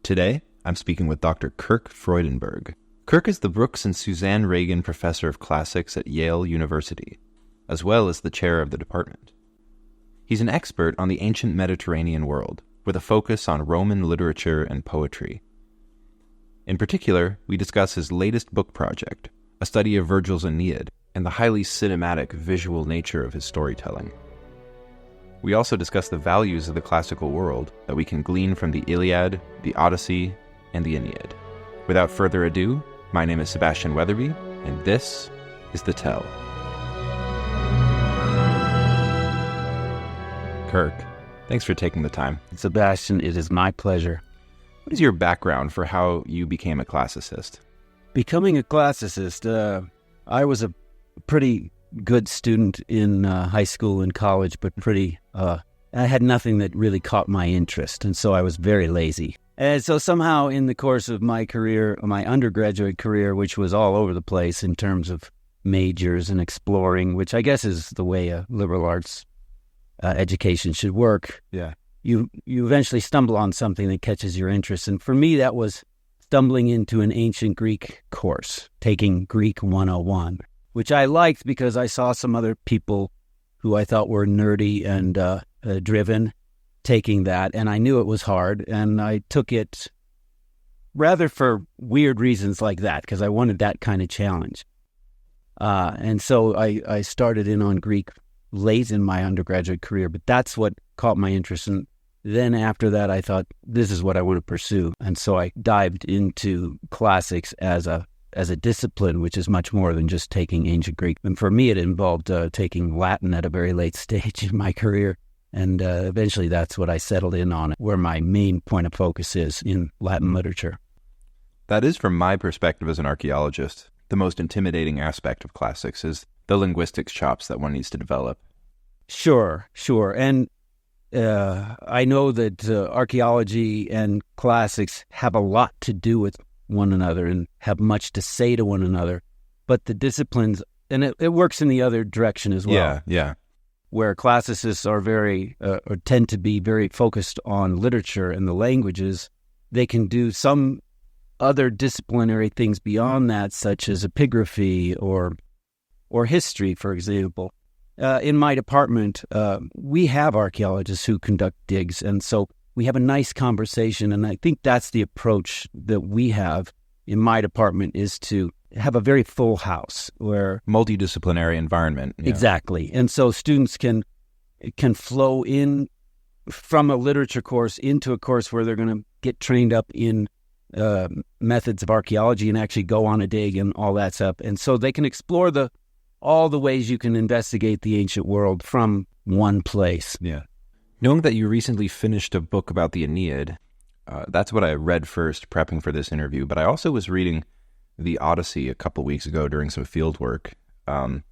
Today, I'm speaking with Dr. Kirk Freudenburg. Kirk is the Brooks and Suzanne Reagan Professor of Classics at Yale University, as well as the chair of the department. He's an expert on the ancient Mediterranean world, with a focus on Roman literature and poetry. In particular, we discuss his latest book project, a study of Virgil's Aeneid, and the highly cinematic visual nature of his storytelling. We also discuss the values of the classical world that we can glean from the Iliad, the Odyssey, and the Aeneid. Without further ado, my name is Sebastian Weatherby, and this is The Tell. Kirk, thanks for taking the time. Sebastian, it is my pleasure. What is your background for how you became a classicist? Becoming a classicist, I was a pretty good student in high school and college, but I had nothing that really caught my interest, and so I was very lazy. And so somehow in the course of my career, my undergraduate career, which was all over the place in terms of majors and exploring, which I guess is the way a liberal arts education should work. Yeah. You eventually stumble on something that catches your interest. And for me, that was stumbling into an ancient Greek course, taking Greek 101, which I liked because I saw some other people who I thought were nerdy and driven taking that, and I knew it was hard, and I took it rather for weird reasons like that, because I wanted that kind of challenge. And so I started in on Greek late in my undergraduate career, but that's what caught my interest. And then after that, I thought, this is what I want to pursue. And so I dived into classics as a discipline, which is much more than just taking ancient Greek. And for me, it involved taking Latin at a very late stage in my career. And eventually that's what I settled in on, where my main point of focus is in Latin literature. That is, from my perspective as an archaeologist, the most intimidating aspect of classics is the linguistics chops that one needs to develop. Sure. And I know that archaeology and classics have a lot to do with one another and have much to say to one another, but the disciplines, and it works in the other direction as well. Yeah. Where classicists are or tend to be very focused on literature and the languages, they can do some other disciplinary things beyond that, such as epigraphy or history, for example. In my department, we have archaeologists who conduct digs, and so we have a nice conversation, and I think that's the approach that we have in my department, is to have a very full house where multidisciplinary environment. Yeah. Exactly. And so students can flow in from a literature course into a course where they're going to get trained up in methods of archaeology and actually go on a dig and all that stuff. And so they can explore all the ways you can investigate the ancient world from one place. Yeah. Knowing that you recently finished a book about the Aeneid, that's what I read first prepping for this interview, but I also was reading the Odyssey a couple weeks ago during some field work. But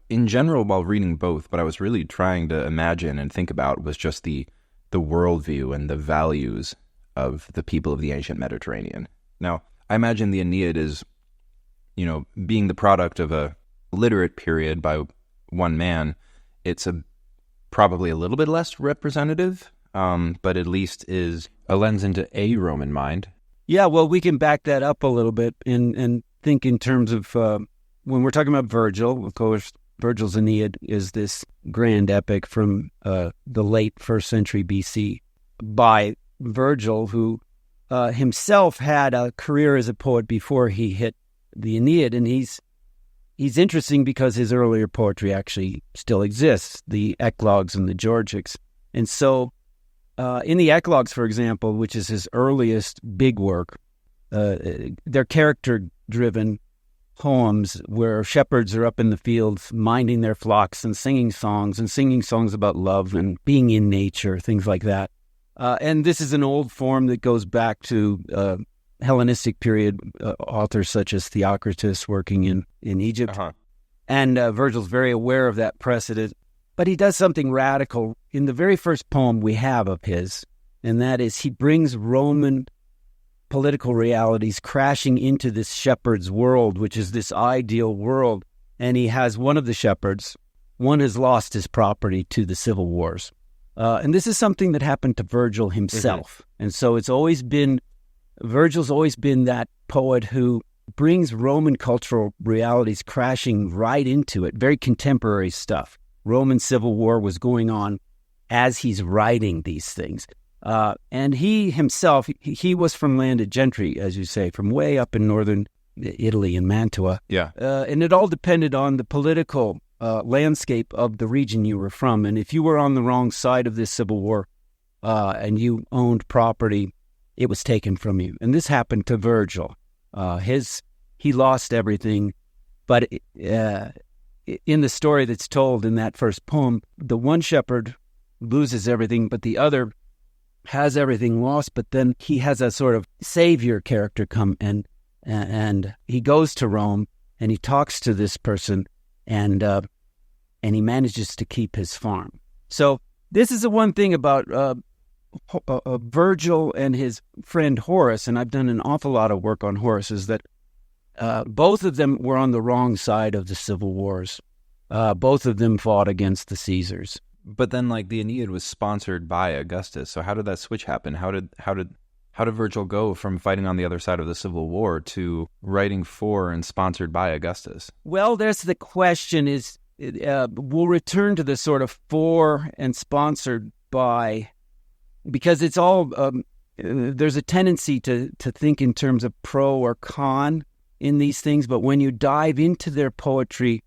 in general, while reading both, what I was really trying to imagine and think about was just the worldview and the values of the people of the ancient Mediterranean. Now, I imagine the Aeneid is, being the product of a literate period by one man, it's probably a little bit less representative, but at least is a lens into a Roman mind. Yeah, well, we can back that up a little bit and think in terms of when we're talking about Virgil. Of course, Virgil's Aeneid is this grand epic from the late 1st century BC by Virgil, who himself had a career as a poet before he hit the Aeneid, and he's interesting because his earlier poetry actually still exists, the eclogues and the Georgics. And so in the eclogues, for example, which is his earliest big work, they're character-driven poems where shepherds are up in the fields minding their flocks and singing songs about love and being in nature, things like that. And this is an old form that goes back to Hellenistic period authors such as Theocritus working in Egypt. Uh-huh. And Virgil's very aware of that precedent. But he does something radical in the very first poem we have of his, and that is he brings Roman political realities crashing into this shepherd's world, which is this ideal world. And he has one of the shepherds, one has lost his property to the civil wars. And this is something that happened to Virgil himself. And so Virgil's always been that poet who brings Roman cultural realities crashing right into it, very contemporary stuff. Roman civil war was going on as he's writing these things. And he himself, he was from landed gentry, as you say, from way up in northern Italy in Mantua. Yeah. And it all depended on the political landscape of the region you were from. And if you were on the wrong side of this civil war and you owned property, it was taken from you. And this happened to Virgil. He lost everything, but in the story that's told in that first poem, the one shepherd loses everything, but the other has everything lost. But then he has a sort of savior character come and he goes to Rome and he talks to this person and he manages to keep his farm. So this is the one thing about Virgil and his friend Horace, and I've done an awful lot of work on Horace, is that both of them were on the wrong side of the civil wars. Both of them fought against the Caesars. But then, like, the Aeneid was sponsored by Augustus. So how did that switch happen? How did Virgil go from fighting on the other side of the Civil War to writing for and sponsored by Augustus? Well, there's the question is, we'll return to the sort of for and sponsored by, because it's all, there's a tendency to think in terms of pro or con in these things, but when you dive into their poetry,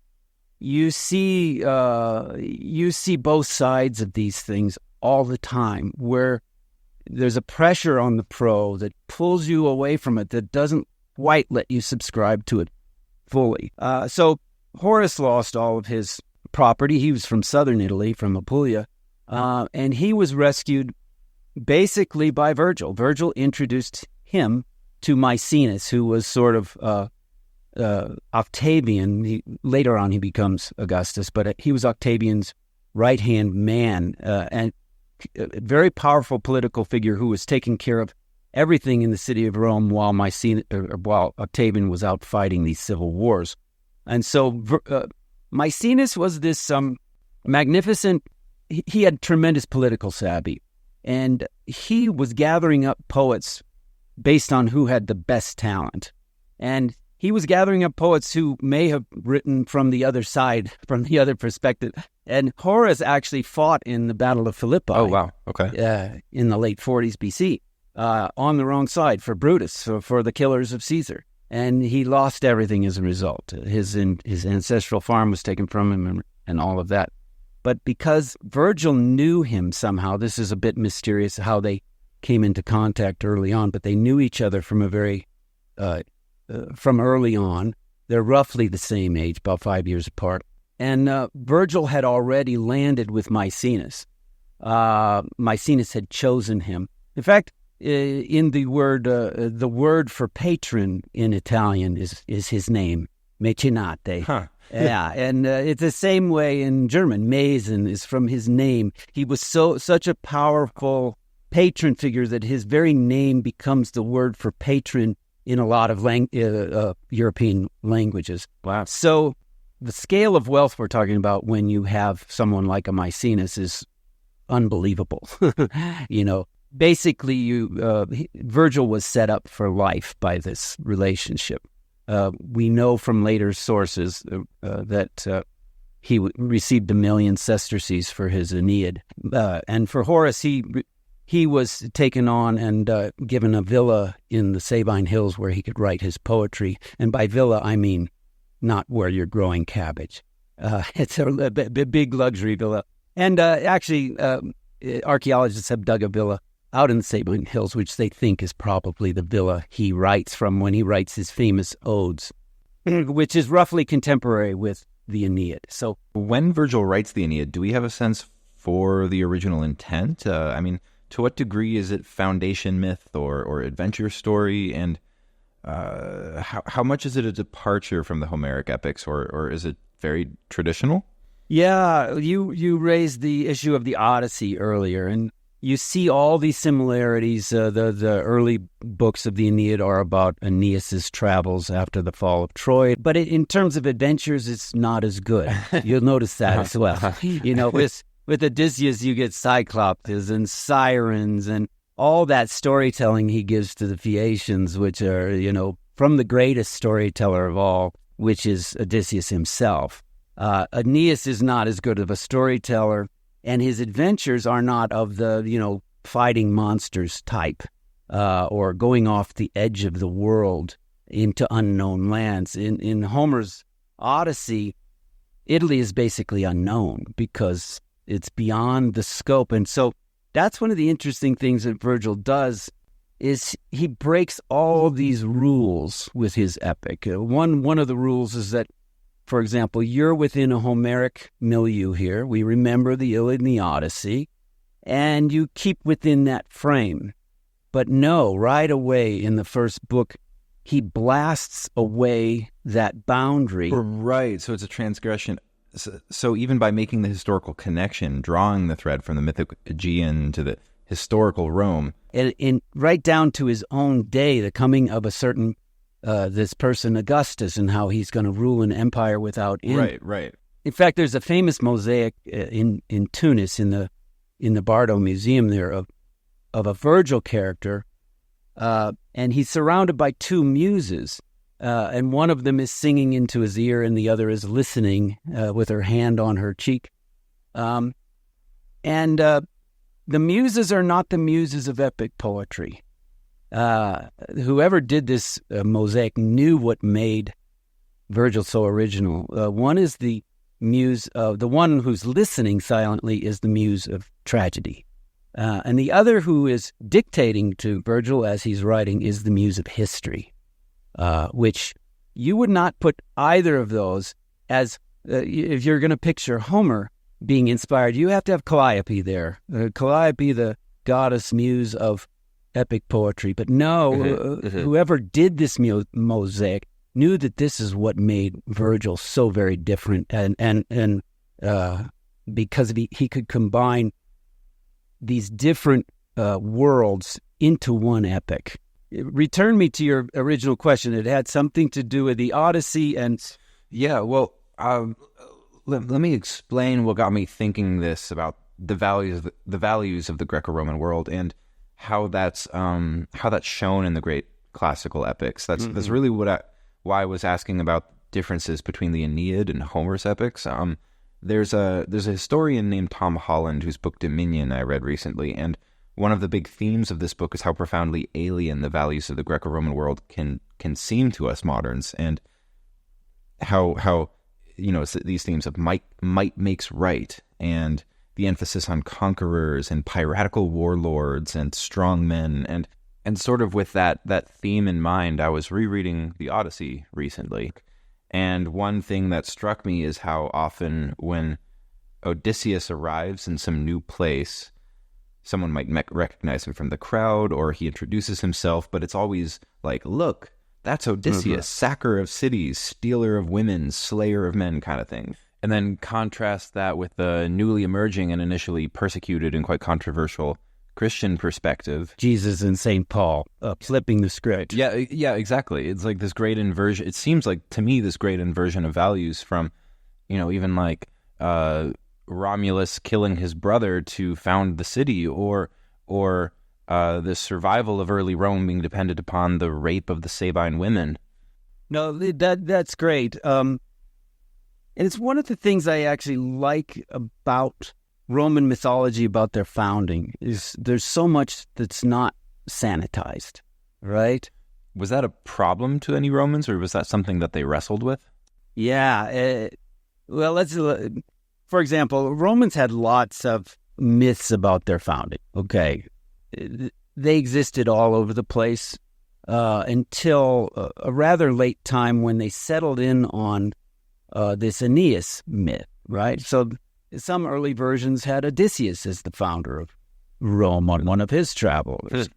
you see both sides of these things all the time, where there's a pressure on the pro that pulls you away from it, that doesn't quite let you subscribe to it fully. So Horace lost all of his property. He was from southern Italy, from Apulia, and he was rescued basically by Virgil. Virgil introduced him to Maecenas, who was sort of Octavian. Later on he becomes Augustus, but he was Octavian's right-hand man, and a very powerful political figure who was taking care of everything in the city of Rome while Octavian was out fighting these civil wars. And so Maecenas was this magnificent, he had tremendous political savvy, and he was gathering up poets based on who had the best talent. And he was gathering up poets who may have written from the other side, from the other perspective. And Horace actually fought in the Battle of Philippi. Oh, wow. Okay. In the late 40s BC, on the wrong side for Brutus, for the killers of Caesar. And he lost everything as a result. His ancestral farm was taken from him and all of that. But because Virgil knew him somehow, this is a bit mysterious how they came into contact early on, but they knew each other from from early on. They're roughly the same age, about 5 years apart. And Virgil had already landed with Maecenas. Maecenas had chosen him. In fact, in the word for patron in Italian is his name, Mecenate. Huh. Yeah, and it's the same way in German. Mason is from his name. He was such a powerful patron figure that his very name becomes the word for patron in a lot of European languages. Wow. So the scale of wealth we're talking about when you have someone like a Maecenas is unbelievable. Basically, Virgil was set up for life by this relationship. We know from later sources that he received 1 million sesterces for his Aeneid. And for Horace, he was taken on and given a villa in the Sabine Hills where he could write his poetry. And by villa, I mean not where you're growing cabbage. It's a big luxury villa. And actually, archaeologists have dug a villa out in the Sabine Hills, which they think is probably the villa he writes from when he writes his famous odes, which is roughly contemporary with the Aeneid. So when Virgil writes the Aeneid, do we have a sense for the original intent? To what degree is it foundation myth or adventure story? And how much is it a departure from the Homeric epics, or is it very traditional? Yeah, you raised the issue of the Odyssey earlier, and you see all these similarities. The early books of the Aeneid are about Aeneas's travels after the fall of Troy. But in terms of adventures, it's not as good. You'll notice that as well. with Odysseus, you get cyclopses and sirens and all that storytelling he gives to the Phaeacians, which are, from the greatest storyteller of all, which is Odysseus himself. Aeneas is not as good of a storyteller, and his adventures are not of the, fighting monsters type, or going off the edge of the world into unknown lands. In Homer's Odyssey, Italy is basically unknown because it's beyond the scope. And so that's one of the interesting things that Virgil does, is he breaks all these rules with his epic. One of the rules is that, for example, you're within a Homeric milieu here. We remember the Iliad and the Odyssey, and you keep within that frame. But no, right away in the first book, he blasts away that boundary. Right, so it's a transgression. So even by making the historical connection, drawing the thread from the mythic Aegean to the historical Rome. And right down to his own day, the coming of a certain, this person Augustus, and how he's going to rule an empire without end. Right. In fact, there's a famous mosaic in Tunis, in the Bardo Museum there, of a Virgil character, and he's surrounded by two muses, and one of them is singing into his ear, and the other is listening with her hand on her cheek. The muses are not the muses of epic poetry. Whoever did this mosaic knew what made Virgil so original. One is the muse of the one who's listening silently is the muse of tragedy. And the other who is dictating to Virgil as he's writing is the muse of history, which you would not put either of those as, if you're going to picture Homer being inspired, you have to have Calliope there. Calliope, the goddess muse of epic poetry. But no, whoever did this mosaic knew that this is what made Virgil so very different, and because he could combine these different worlds into one epic. Return me to your original question. It had something to do with the Odyssey, and let me explain what got me thinking this about the values of the Greco-Roman world and how that's shown in the great classical epics. That's really why I was asking about differences between the Aeneid and Homer's epics. There's a historian named Tom Holland whose book Dominion I read recently, and one of the big themes of this book is how profoundly alien the values of the Greco-Roman world can seem to us moderns, and how these themes of might makes right, and the emphasis on conquerors and piratical warlords and strong men, and sort of with that theme in mind, I was rereading the Odyssey recently. And one thing that struck me is how often when Odysseus arrives in some new place, someone might recognize him from the crowd, or he introduces himself, but it's always like, look, that's Odysseus, sacker of cities, stealer of women, slayer of men kind of thing. And then contrast that with the newly emerging and initially persecuted and quite controversial Christian perspective. Jesus and St. Paul flipping the script. Yeah, exactly. It's like this great inversion. It seems like, to me, this great inversion of values from, even like Romulus killing his brother to found the city, or the survival of early Rome being dependent upon the rape of the Sabine women. No, that's great. And it's one of the things I actually like about Roman mythology, about their founding, is there's so much that's not sanitized, right? Was that a problem to any Romans, or was that something that they wrestled with? Yeah. For example, Romans had lots of myths about their founding. Okay. They existed all over the place until a rather late time when they settled in on this Aeneas myth, right? So some early versions had Odysseus as the founder of Rome on one of his travels.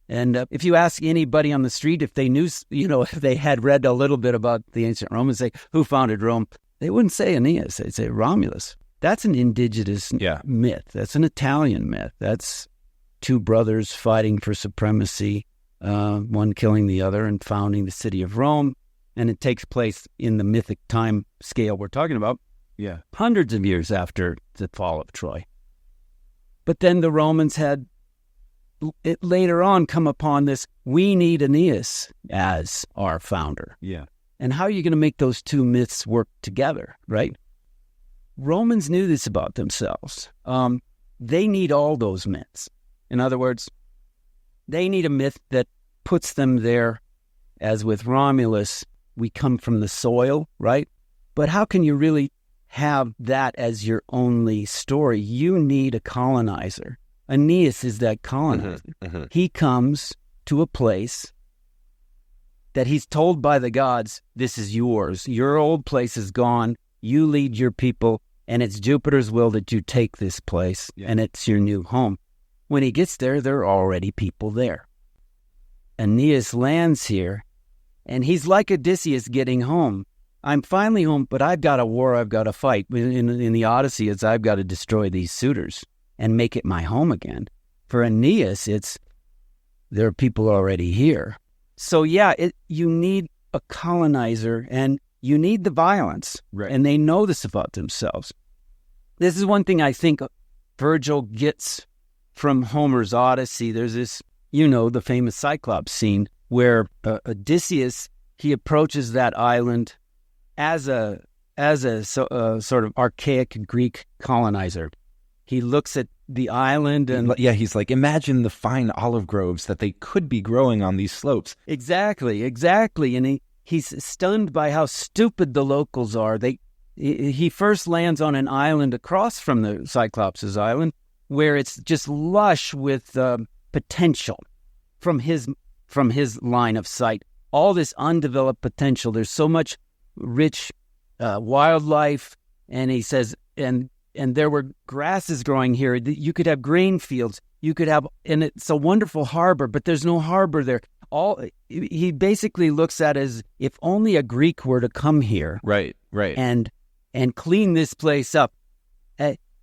And if you ask anybody on the street if they knew, if they had read a little bit about the ancient Romans, say, who founded Rome, they wouldn't say Aeneas. They'd say Romulus. That's an indigenous myth. That's an Italian myth. That's two brothers fighting for supremacy, one killing the other and founding the city of Rome. And it takes place in the mythic time scale we're talking about. Yeah. hundreds of years after the fall of Troy. But then the Romans had it later on come upon this, we need Aeneas as our founder. Yeah. And how are you going to make those two myths work together, right? Romans knew this about themselves. They need all those myths. In other words, they need a myth that puts them there, as with Romulus, we come from the soil, right? But how can you really have that as your only story? You need a colonizer. Aeneas is that colonizer. He comes to a place that he's told by the gods, this is yours. Your old place is gone. You lead your people, and it's Jupiter's will that you take this place, and it's your new home. When he gets there, there are already people there. Aeneas lands here, and he's like Odysseus getting home. I'm finally home, but I've got a war I've got to fight. In the Odyssey, it's I've got to destroy these suitors and make it my home again. For Aeneas, it's there are people already here. So yeah, you need a colonizer and you need the violence. Right. And they know this about themselves. This is one thing I think Virgil gets from Homer's Odyssey. There's this, the famous Cyclops scene where Odysseus, he approaches that island as a sort of archaic Greek colonizer. He looks at the island and... Yeah, he's like, imagine the fine olive groves that they could be growing on these slopes. Exactly. And he's stunned by how stupid the locals are. He first lands on an island across from the Cyclops' island where it's just lush with potential from his line of sight. All this undeveloped potential. There's so much rich wildlife, and he says, and there were grasses growing here. You could have grain fields. You could have, and it's a wonderful harbor, but there's no harbor there. He basically looks at it as if only a Greek were to come here, right, and clean this place up.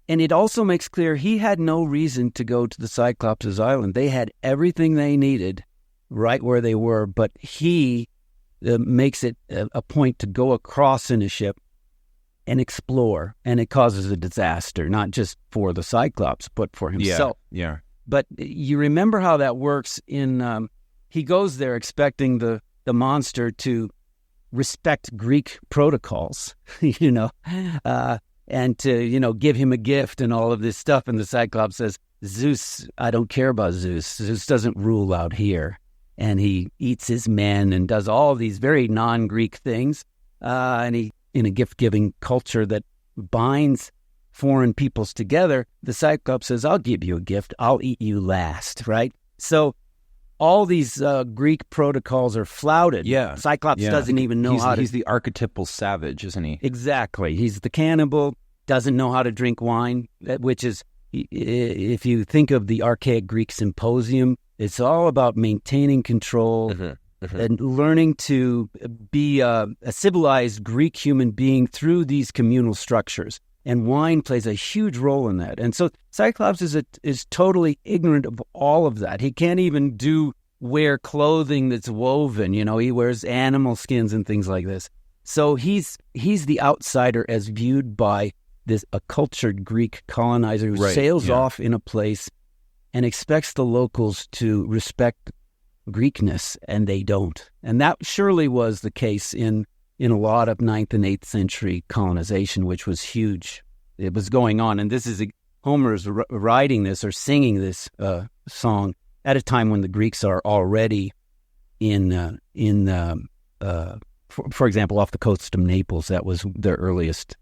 And it also makes clear he had no reason to go to the Cyclops' island. They had everything they needed right where they were, but he makes it a point to go across in a ship and explore, and it causes a disaster, not just for the Cyclops, but for himself. Yeah. But you remember how that works in, he goes there expecting the monster to respect Greek protocols, and to, give him a gift and all of this stuff. And the Cyclops says, Zeus, I don't care about Zeus. Zeus doesn't rule out here. And he eats his men and does all these very non-Greek things. And he, in a gift-giving culture that binds foreign peoples together, the Cyclops says, I'll give you a gift. I'll eat you last, right? So all these Greek protocols are flouted. Yeah. Cyclops doesn't even know how to... He's the archetypal savage, isn't he? Exactly. He's the cannibal, doesn't know how to drink wine, which is, if you think of the archaic Greek symposium, it's all about maintaining control and learning to be a civilized Greek human being through these communal structures. And wine plays a huge role in that. And so Cyclops is totally ignorant of all of that. He can't even wear clothing that's woven. He wears animal skins and things like this. So he's the outsider as viewed by a cultured Greek colonizer who sails off in a place and expects the locals to respect Greekness, and they don't. And that surely was the case in a lot of 9th and 8th century colonization, which was huge. It was going on, and this is Homer's writing this or singing this song at a time when the Greeks are already for example, off the coast of Naples. That was their earliest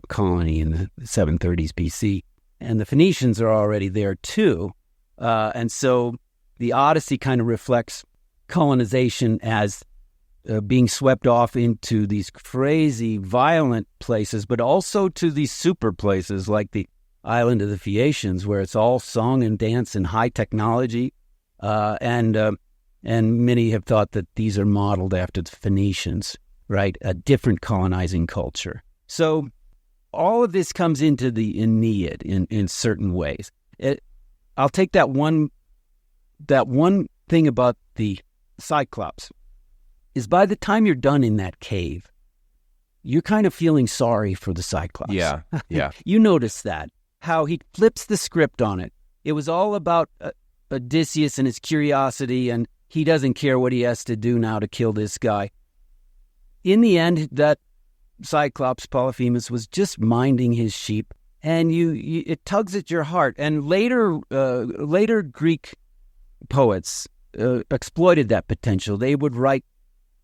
colony in the 730s BC. And the Phoenicians are already there too. And so the Odyssey kind of reflects colonization as being swept off into these crazy, violent places, but also to these super places like the island of the Phaeacians, where it's all song and dance and high technology. And many have thought that these are modeled after the Phoenicians, right? A different colonizing culture. So all of this comes into the Aeneid in certain ways. I'll take that one thing about the Cyclops is by the time you're done in that cave, you're kind of feeling sorry for the Cyclops. Yeah, yeah. You notice that, how he flips the script on it. It was all about Odysseus and his curiosity, and he doesn't care what he has to do now to kill this guy. In the end, that Cyclops, Polyphemus, was just minding his sheep, and it tugs at your heart. And later Greek poets exploited that potential. They would write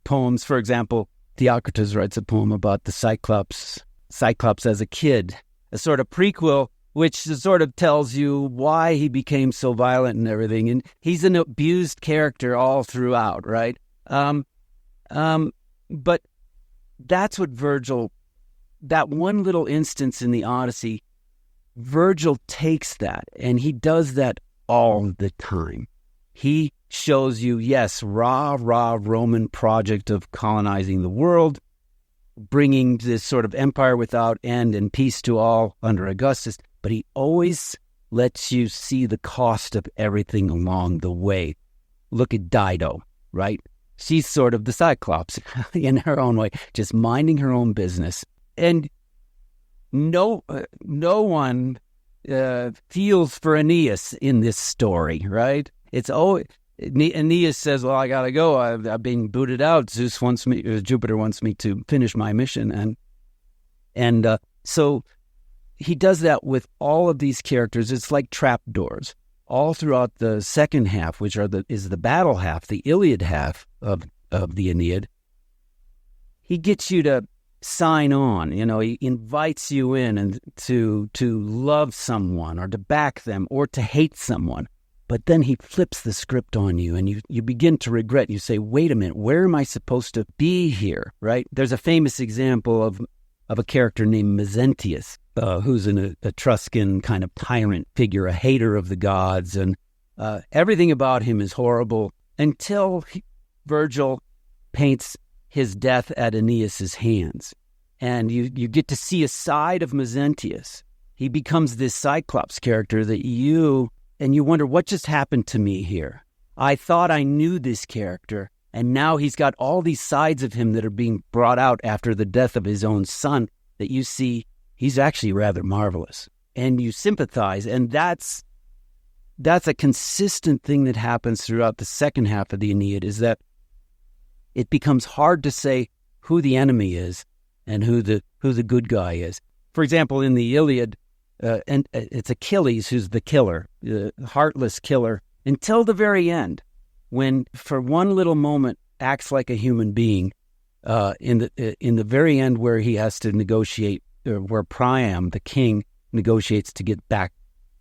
poems. For example, Theocritus writes a poem about the Cyclops as a kid, a sort of prequel, which sort of tells you why he became so violent and everything. And he's an abused character all throughout, right? But that's what Virgil, that one little instance in the Odyssey, Virgil takes that, and he does that all the time. He shows you, yes, rah Roman project of colonizing the world, bringing this sort of empire without end and peace to all under Augustus, but he always lets you see the cost of everything along the way. Look at Dido, right? She's sort of the Cyclops in her own way, just minding her own business. And no one feels for Aeneas in this story, right? It's always Aeneas says, "Well, I gotta go. I've been booted out. Jupiter wants me to finish my mission," and so he does that with all of these characters. It's like trapdoors all throughout the second half, which is the battle half, the Iliad half of the Aeneid. He gets you to sign on. He invites you in and to love someone or to back them or to hate someone. But then he flips the script on you, and you begin to regret. You say, wait a minute, where am I supposed to be here, right? There's a famous example of a character named Mezentius, who's an Etruscan kind of tyrant figure, a hater of the gods, and everything about him is horrible until Virgil paints his death at Aeneas's hands. And you get to see a side of Mezentius. He becomes this Cyclops character that you wonder, what just happened to me here? I thought I knew this character, and now he's got all these sides of him that are being brought out after the death of his own son that you see he's actually rather marvelous. And you sympathize, and that's a consistent thing that happens throughout the second half of the Aeneid, is that it becomes hard to say who the enemy is and who the good guy is. For example, in the Iliad, and it's Achilles who's the killer, the heartless killer, until the very end, when for one little moment acts like a human being. In the very end, where he has to negotiate, where Priam, the king, negotiates to get back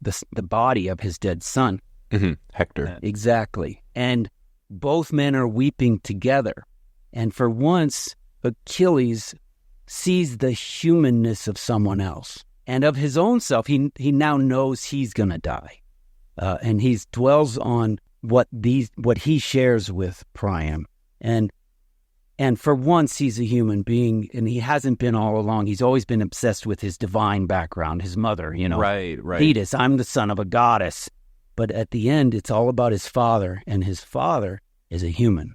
the body of his dead son. Mm-hmm. Hector. Exactly. And both men are weeping together. And for once, Achilles sees the humanness of someone else. And of his own self, he now knows he's going to die. And he dwells on what he shares with Priam. And for once, he's a human being, and he hasn't been all along. He's always been obsessed with his divine background, his mother, Right. Thetis, I'm the son of a goddess. But at the end, it's all about his father, and his father is a human.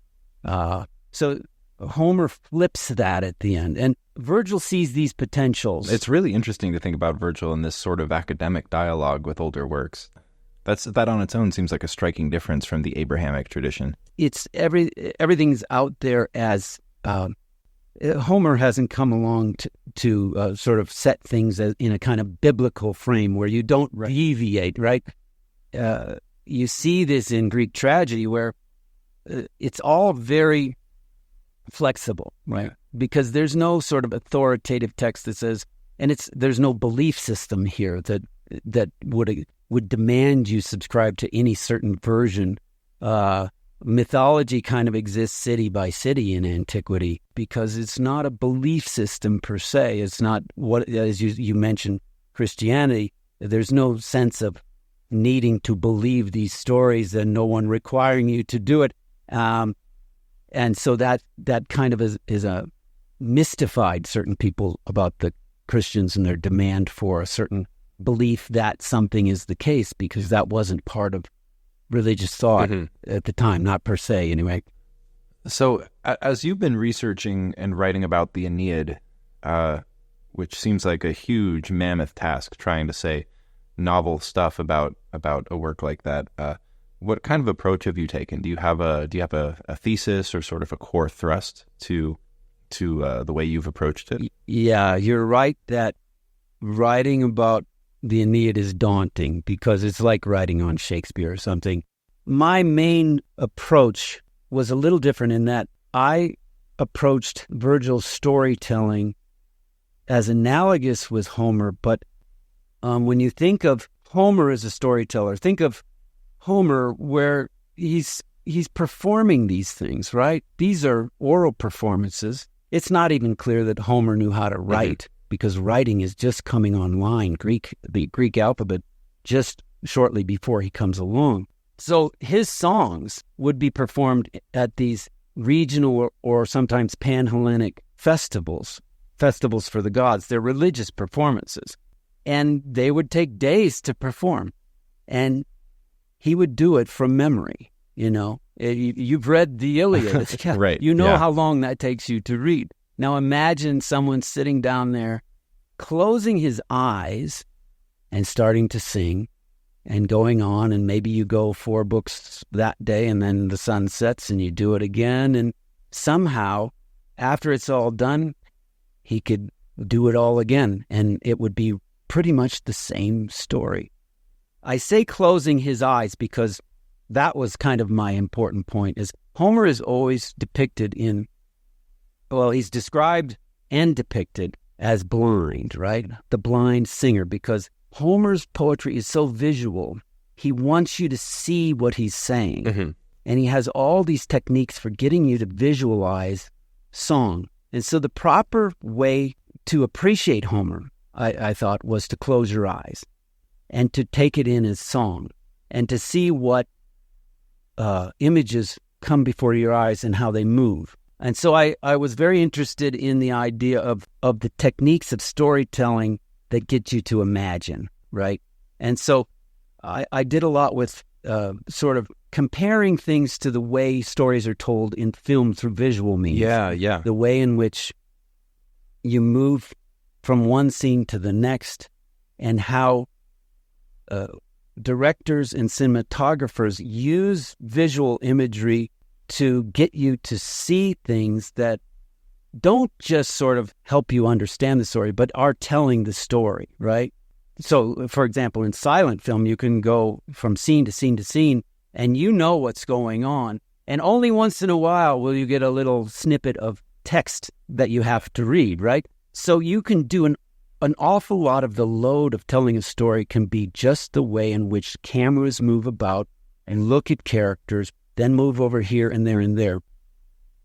So Homer flips that at the end, and Virgil sees these potentials. It's really interesting to think about Virgil in this sort of academic dialogue with older works. That on its own seems like a striking difference from the Abrahamic tradition. It's everything's out there as Homer hasn't come along to sort of set things in a kind of biblical frame where you don't deviate, right? You see this in Greek tragedy where it's all very flexible, right? Because there's no sort of authoritative text that says, and there's no belief system here that would demand you subscribe to any certain version. Mythology kind of exists city by city in antiquity because it's not a belief system per se. It's not what, as you mentioned, Christianity. There's no sense of needing to believe these stories and no one requiring you to do it. And so that kind of is a mystified certain people about the Christians and their demand for a certain belief that something is the case, because that wasn't part of religious thought at the time, not per se anyway. So as you've been researching and writing about the Aeneid, which seems like a huge mammoth task, trying to say novel stuff about a work like that. What kind of approach have you taken? Do you have a thesis or sort of a core thrust to the way you've approached it? Yeah, you're right that writing about the Aeneid is daunting because it's like writing on Shakespeare or something. My main approach was a little different in that I approached Virgil's storytelling as analogous with Homer, but when you think of Homer as a storyteller, think of Homer where he's performing these things, right? These are oral performances. It's not even clear that Homer knew how to write because writing is just coming online, the Greek alphabet, just shortly before he comes along. So his songs would be performed at these regional or sometimes pan-Hellenic festivals for the gods. They're religious performances. And they would take days to perform. And he would do it from memory, you know. You've read the Iliad. Right. You know how long that takes you to read. Now imagine someone sitting down there, closing his eyes and starting to sing and going on, and maybe you go 4 books that day and then the sun sets and you do it again. And somehow, after it's all done, he could do it all again and it would be pretty much the same story. I say closing his eyes because that was kind of my important point, is Homer is always depicted he's described and depicted as blind, right? The blind singer, because Homer's poetry is so visual. He wants you to see what he's saying. Mm-hmm. And he has all these techniques for getting you to visualize song. And so the proper way to appreciate Homer, I thought, was to close your eyes and to take it in as song and to see what images come before your eyes and how they move. And so I was very interested in the idea of the techniques of storytelling that get you to imagine, right? And so I did a lot with sort of comparing things to the way stories are told in film through visual means. Yeah. The way in which you move from one scene to the next, and how directors and cinematographers use visual imagery to get you to see things that don't just sort of help you understand the story, but are telling the story, right? So, for example, in silent film, you can go from scene to scene to scene, and you know what's going on. And only once in a while will you get a little snippet of text that you have to read, right? So you can do an awful lot of the load of telling a story can be just the way in which cameras move about and look at characters, then move over here and there and there.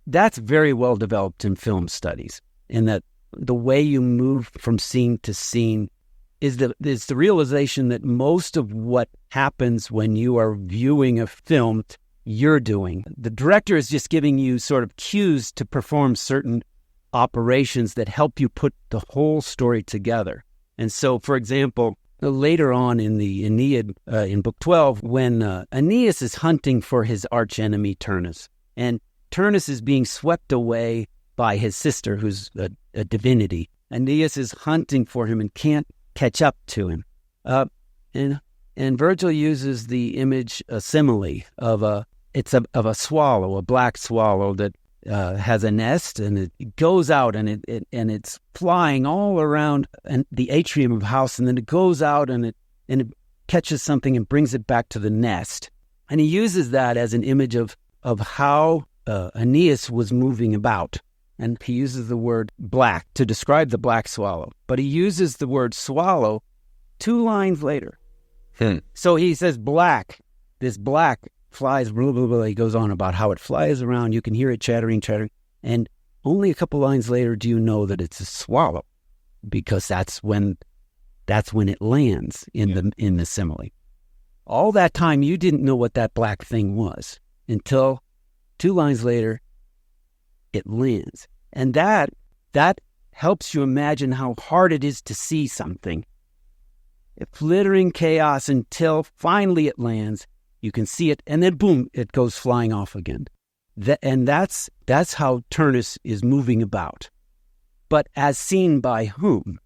That's very well developed in film studies, in that the way you move from scene to scene is the realization that most of what happens when you are viewing a film, you're doing. The director is just giving you sort of cues to perform certain operations that help you put the whole story together. And so, for example, later on in the Aeneid, in Book 12, when Aeneas is hunting for his archenemy Turnus, and Turnus is being swept away by his sister, who's a divinity. Aeneas is hunting for him and can't catch up to him. And Virgil uses the image, a simile of a swallow, a black swallow that has a nest, and it goes out and it's flying all around the atrium of a house, and then it goes out and it catches something and brings it back to the nest. And he uses that as an image of how Aeneas was moving about. And he uses the word black to describe the black swallow. But he uses the word swallow 2 lines later. So he says black, this black flies, blah, blah, blah. He goes on about how it flies around. You can hear it chattering. And only a couple lines later do you know that it's a swallow, because that's when it lands in the simile. All that time, you didn't know what that black thing was until 2 lines later, it lands. And that helps you imagine how hard it is to see something. Flittering chaos until finally it lands. You can see it, and then boom, it goes flying off again. And that's how Turnus is moving about. but as seen by whom?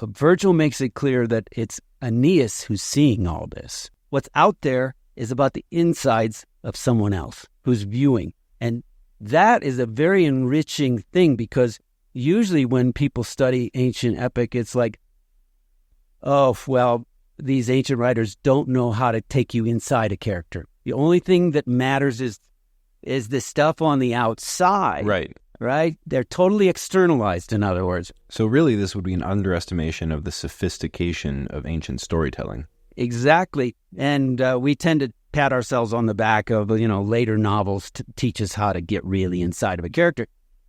Virgil makes it clear that it's Aeneas who's seeing all this. What's out there is about the insides of someone else who's viewing. And that is a very enriching thing, because usually when people study ancient epic, it's like, oh, well, these ancient writers don't know how to take you inside a character. The only thing that matters is the stuff on the outside. Right? They're totally externalized, in other words. So really, this would be an underestimation of the sophistication of ancient storytelling. Exactly. And we tend to pat ourselves on the back of, later novels to teach us how to get really inside of a character.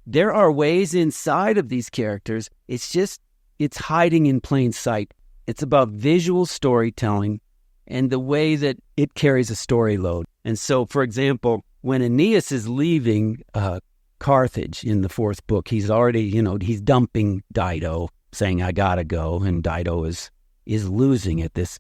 There are ways inside of these characters. It's hiding in plain sight. It's about visual storytelling and the way that it carries a story load. And so, for example, when Aeneas is leaving Carthage in the fourth book, he's already, he's dumping Dido, saying, I gotta go. And Dido is losing at this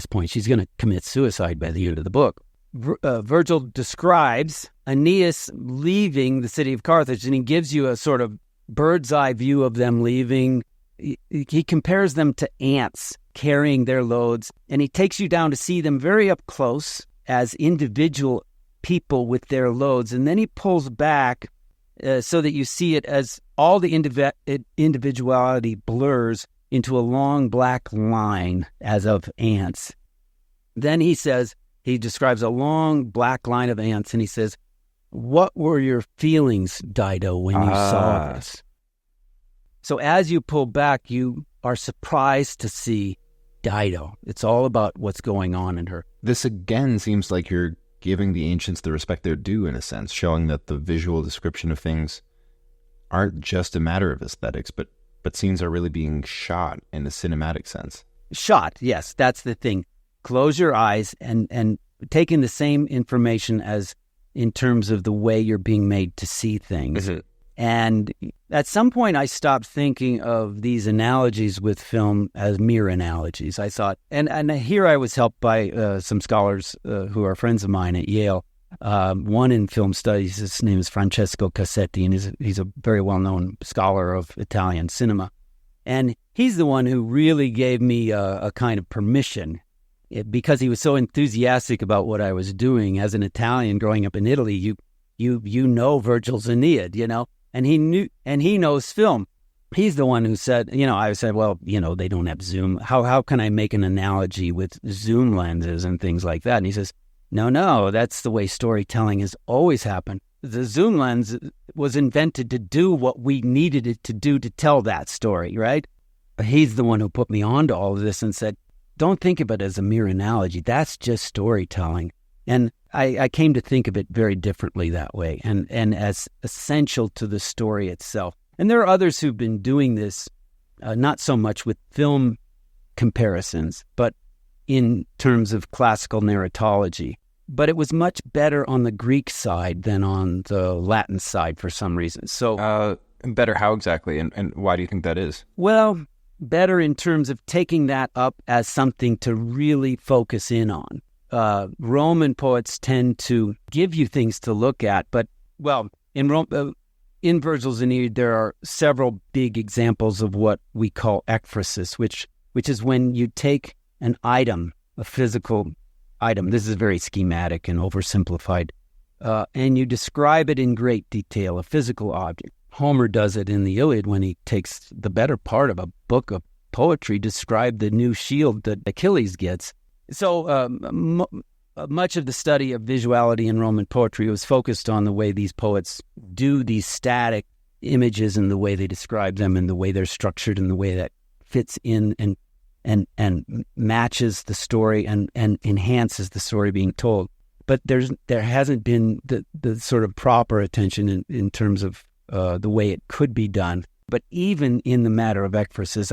point. She's going to commit suicide by the end of the book. Virgil describes Aeneas leaving the city of Carthage, and he gives you a sort of bird's eye view of them leaving. He compares them to ants carrying their loads, and he takes you down to see them very up close as individual people with their loads. And then he pulls back so that you see it as all the individuality blurs into a long black line as of ants. Then he describes a long black line of ants, and he says, what were your feelings, Dido, when you saw this? So as you pull back, you are surprised to see Dido. It's all about what's going on in her. This again seems like you're giving the ancients the respect they're due, in a sense, showing that the visual description of things aren't just a matter of aesthetics, but scenes are really being shot in a cinematic sense. Shot, yes, that's the thing. Close your eyes and take in the same information as in terms of the way you're being made to see things. Mm-hmm. And at some point, I stopped thinking of these analogies with film as mere analogies. I thought, and here I was helped by some scholars who are friends of mine at Yale. One in film studies, his name is Francesco Cassetti, and he's a very well-known scholar of Italian cinema. And he's the one who really gave me a kind of permission, because he was so enthusiastic about what I was doing. As an Italian growing up in Italy, you know Virgil's Aeneid, and he knows film. He's the one who said, I said, well, they don't have zoom. How can I make an analogy with zoom lenses and things like that? And he says, no, that's the way storytelling has always happened. The zoom lens was invented to do what we needed it to do to tell that story, right? He's the one who put me onto all of this and said, don't think of it as a mere analogy. That's just storytelling. And I came to think of it very differently that way, and as essential to the story itself. And there are others who've been doing this, not so much with film comparisons, but in terms of classical narratology. But it was much better on the Greek side than on the Latin side for some reason. So, better how exactly, and why do you think that is? Well, better in terms of taking that up as something to really focus in on. Roman poets tend to give you things to look at, but, well, in Virgil's Aeneid, there are several big examples of what we call ekphrasis, which is when you take an item, a physical item. This is very schematic and oversimplified, and you describe it in great detail, a physical object. Homer does it in the Iliad when he takes the better part of a book of poetry, describe the new shield that Achilles gets. So much of the study of visuality in Roman poetry was focused on the way these poets do these static images and the way they describe them and the way they're structured and the way that fits in and matches the story and enhances the story being told. But there hasn't been the sort of proper attention in terms of the way it could be done. But even in the matter of ekphrasis,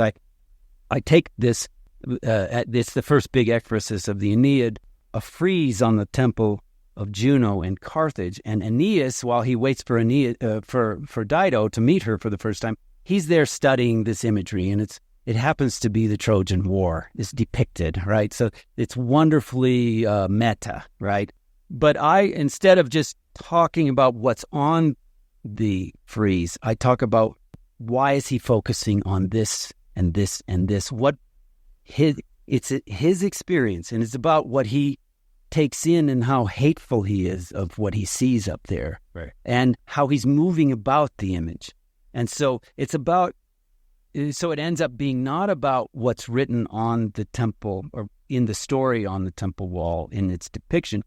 I take this, it's the first big ekphrasis of the Aeneid, a frieze on the temple of Juno in Carthage. And Aeneas, while he waits for for Dido to meet her for the first time, he's there studying this imagery, and it happens to be the Trojan War is depicted, right? So it's wonderfully meta, right? But instead of just talking about what's on the frieze, I talk about why is he focusing on this and this and this? It's his experience, and it's about what he takes in and how hateful he is of what he sees up there, right, and how he's moving about the image. And so it ends up being not about what's written on the temple or in the story on the temple wall in its depiction.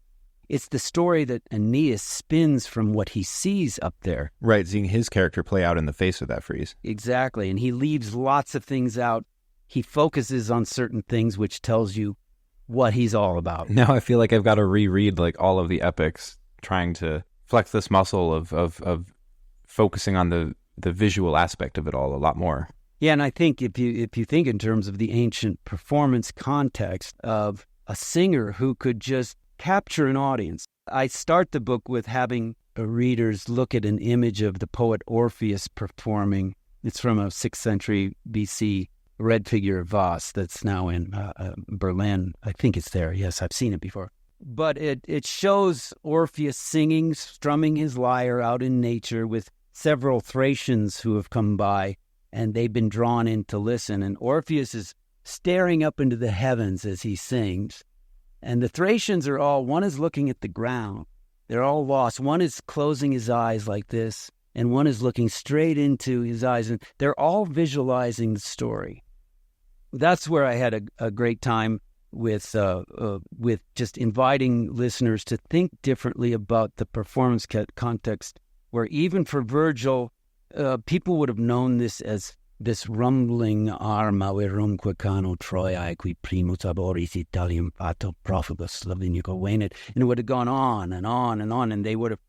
It's the story that Aeneas spins from what he sees up there. Right, seeing his character play out in the face of that frieze. Exactly, and he leaves lots of things out. He focuses on certain things, which tells you what he's all about. Now I feel like I've got to reread like all of the epics, trying to flex this muscle of focusing on the visual aspect of it all a lot more. Yeah, and I think if you think in terms of the ancient performance context of a singer who could just capture an audience. I start the book with having readers look at an image of the poet Orpheus performing. It's from a 6th century BC red figure of Vase that's now in Berlin. I think it's there. Yes, I've seen it before. But it shows Orpheus singing, strumming his lyre out in nature with several Thracians who have come by, and they've been drawn in to listen. And Orpheus is staring up into the heavens as he sings. And the Thracians are all, one is looking at the ground. They're all lost. One is closing his eyes like this, and one is looking straight into his eyes. And they're all visualizing the story. That's where I had a great time with just inviting listeners to think differently about the performance context, where even for Virgil, people would have known this as this rumbling arma verumque cano Troiae qui primus aboris Italiam pato profugus Lavinico venit, and it would have gone on and on and on, and they would have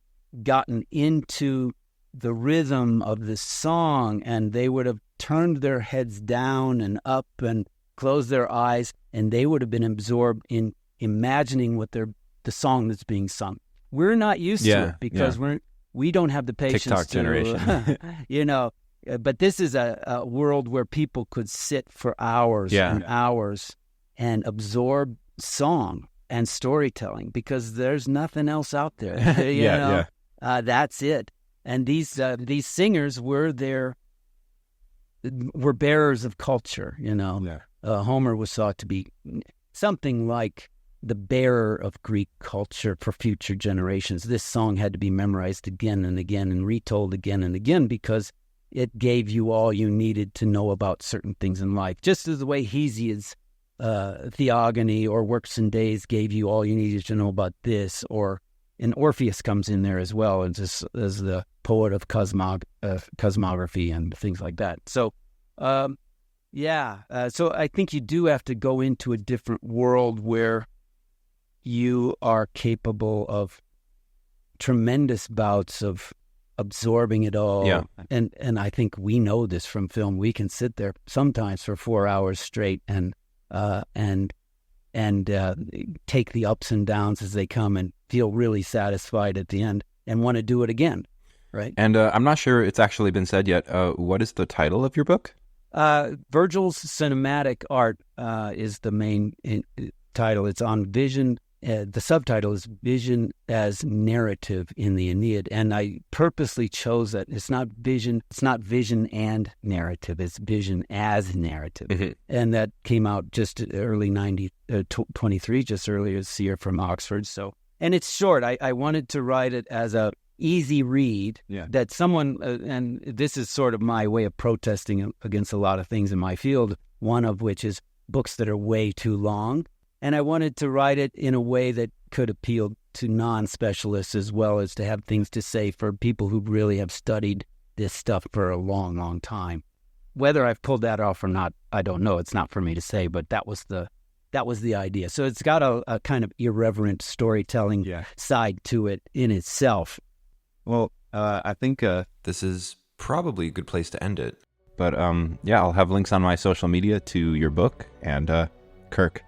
gotten into the rhythm of the song, and they would have turned their heads down and up and closed their eyes, and they would have been absorbed in imagining what the song that's being sung. We're not used to it because we don't have the patience TikTok generation. But this is a world where people could sit for hours and hours and absorb song and storytelling because there's nothing else out there. That's it. And these singers were bearers of culture. Homer was thought to be something like the bearer of Greek culture for future generations. This song had to be memorized again and again and retold again and again because it gave you all you needed to know about certain things in life. Just as the way Hesiod's Theogony or Works and Days gave you all you needed to know about this, and Orpheus comes in there as well as the poet of cosmography and things like that. So, so I think you do have to go into a different world where you are capable of tremendous bouts of absorbing it all. Yeah. And I think we know this from film. We can sit there sometimes for 4 hours straight and take the ups and downs as they come and feel really satisfied at the end and want to do it again, right? And I'm not sure it's actually been said yet. What is the title of your book? Virgil's Cinematic Art is the main title. It's on vision. The subtitle is Vision as Narrative in the Aeneid, and I purposely chose that. It's not vision and narrative. It's vision as narrative, Mm-hmm. and that came out just early 23, just earlier this year from Oxford. So, and it's short. I wanted to write it as a easy read that someone, and this is sort of my way of protesting against a lot of things in my field. One of which is books that are way too long. And I wanted to write it in a way that could appeal to non-specialists as well as to have things to say for people who really have studied this stuff for a long, long time. Whether I've pulled that off or not, I don't know. It's not for me to say, but that was the idea. So it's got a kind of irreverent storytelling side to it in itself. Well, I think this is probably a good place to end it. But I'll have links on my social media to your book and Kirk.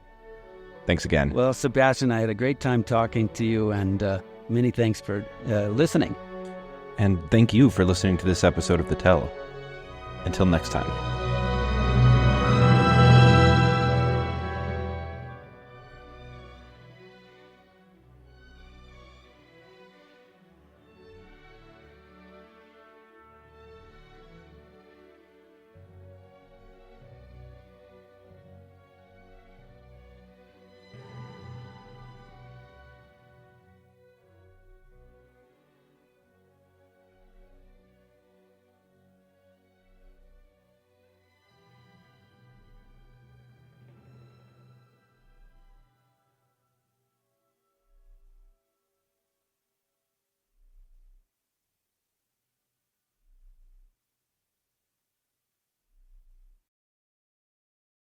Thanks again. Well, Sebastian, I had a great time talking to you, and many thanks for listening. And thank you for listening to this episode of The Tell. Until next time.